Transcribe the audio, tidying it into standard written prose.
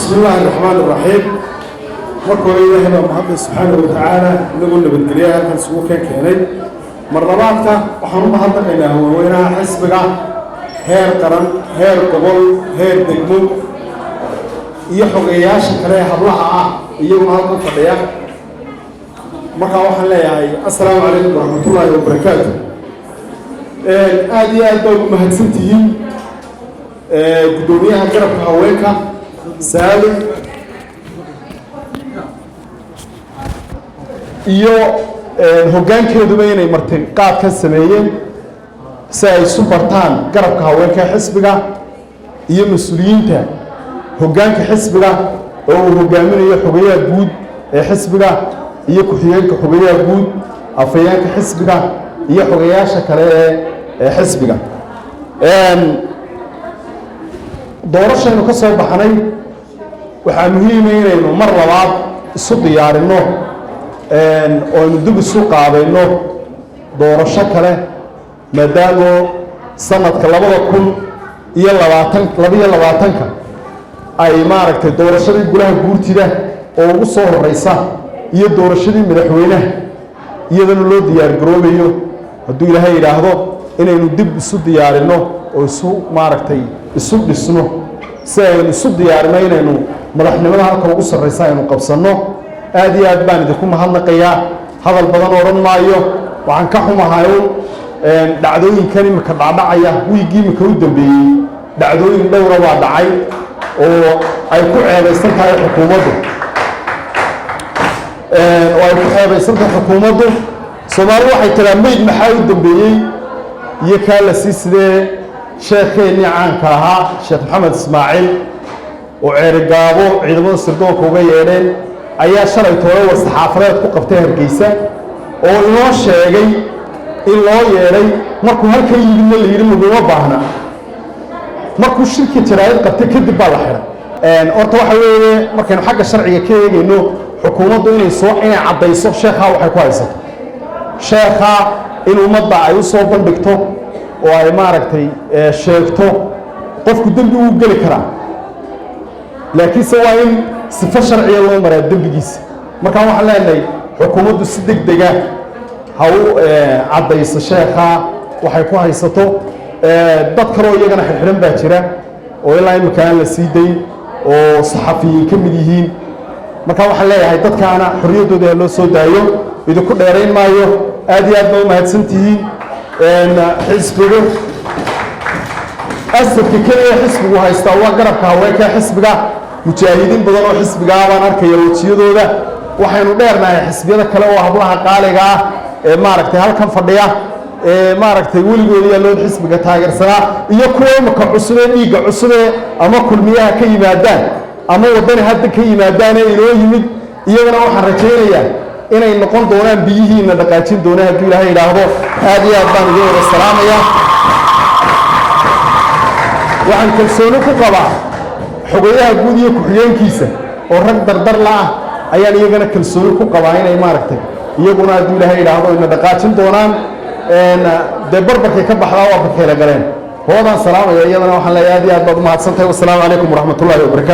بسم الله الرحمن الرحيم. مركور إلهي محمد سبحانه وتعالى نقول نبتقليها كان سوكا كيني مرلباتك وحنو محمد إله وينها حسبك هير قرن هير قبول هير دقمو يحوق إياش كليه حبلها يوم هالكم فضيح مركا وحن لي السلام عليكم ورحمة الله وبركاته. آدي آدو مهدسنتين قدوميها قرب هوينكا سالم iyo hoggaankeeduba inay martin qaad ka sameeyeen si ay isu bartaan garabka haweenka xisbiga iyo mas'uuliyiinta hoggaanka xisbiga oo uu hogaaminayo xogayaha guud ee xisbiga iyo ku-xigeenka xogayaha guud afayeenka xisbiga iyo xogayaasha kale ee xisbiga doorashaynu ka soo baxnay waxaa muhiim ah inaynu mar labaad isu diyaarino oo aynu dib isu qaabayno doorasho kale maadaama sanadka 2022 ay maaragtay doorashadii golaha guurtida oo ugu soo horeysa iyo doorashadii madaxweynaha iyadana loo diyaar garoobayo hadduu ilaahay yiraahdo inaynu dib isu diyaarino oo isu maaragtay isu dhisno si aynu isu diyaarino inaynu madaxnimada halka ugu sarreysa aynu qabsanno aad iyo aad baan idinku mahadnaqayaa hadal badan oran maayo waxaan ka xumahay dhacdooyinkan imika dhacaya wiigii imika u dambeeyay dhacdooyin dhowr ah dhacay oo ay ku ceebaysan tahay xukuumaddu Soomaaliya waxay tiraa meyd maxaa u dambeeyay iyo ka la sidee sheekheeni caanka ahaa Sheekh Maxamed Ismaaciil oo ceerigaabo ciidamada sirdoonka uga yeedheen ayaa shalay toole war saxaafadeed ku qabtay Hargeysa oo inoo sheegay in loo yeedhay markuu halkan yimid la yiri muddo baahna markuu shirki jiraayad qabtay kadib baa la xiray horta waxa weeye markaynu xagga sharciga ka eegayno xukuumaddu inay cadayso sheekha waxay ku haysato sheekha in ummadda ay u soo bandhigto oo ay maaragtay sheegto qofku dambi uu gali karaa laakiin se waa in sifa sharciya loo maraa dambigiisa marka waxaan leenahay xukuumaddu si degdeg ah ha u cadayso sheekha waxay ku haysato dad kale oo iyagana xirxiran baa jira oo ilaa imika aan la sii dayn oo saxafiyiin ka mid yihiin marka waxaan leeyahay dadkaana xorriyaddooda loo soo daayo idinku dheerayn maayo aad iyo aad baa u mahadsantihiin xisbigu asirka keliya xisbigu haysta waa garabka haweenka xisbiga mujaahidiin badan oo xisbiga baan arkaya wajiyadooda waxaynu dheernahay xisbiyada kale oo hablaha qaaliga ah ee maaragtay halkan fadhiya ee maaragtay weligood iyo loo xisbiga taageersanaa iyo kuwa imika cusub ee dhiigga cusub ama kulmiyaha ka yimaadaan ama wadani hadda ka yimaadaan ee inoo yimid iyagana waxaan rajaynayaa inay noqon doonaan biyihiina dhaqaajin doonaan haddii ilaahay yidhaahdo aad iyo aad baan idin wada salaamayaa waxaan kalsooni ku qabaa xogayaha guud iyo ku-xigeenkiisa oo rag dardar la ah ayaan iyagana kalsooni ku qabaa inay maaragtay iyaguna haddii ilaahay yidhaahdo ina dhaqaajin doonaan dee barbarkay ka baxdaa waa bakeela galeen hoodaan salaamaya iyadana waxaan leeyahay aad iyo aad baad u mahadsantahay wassalaamu calaykum waraxmatullaahi wabarakaatu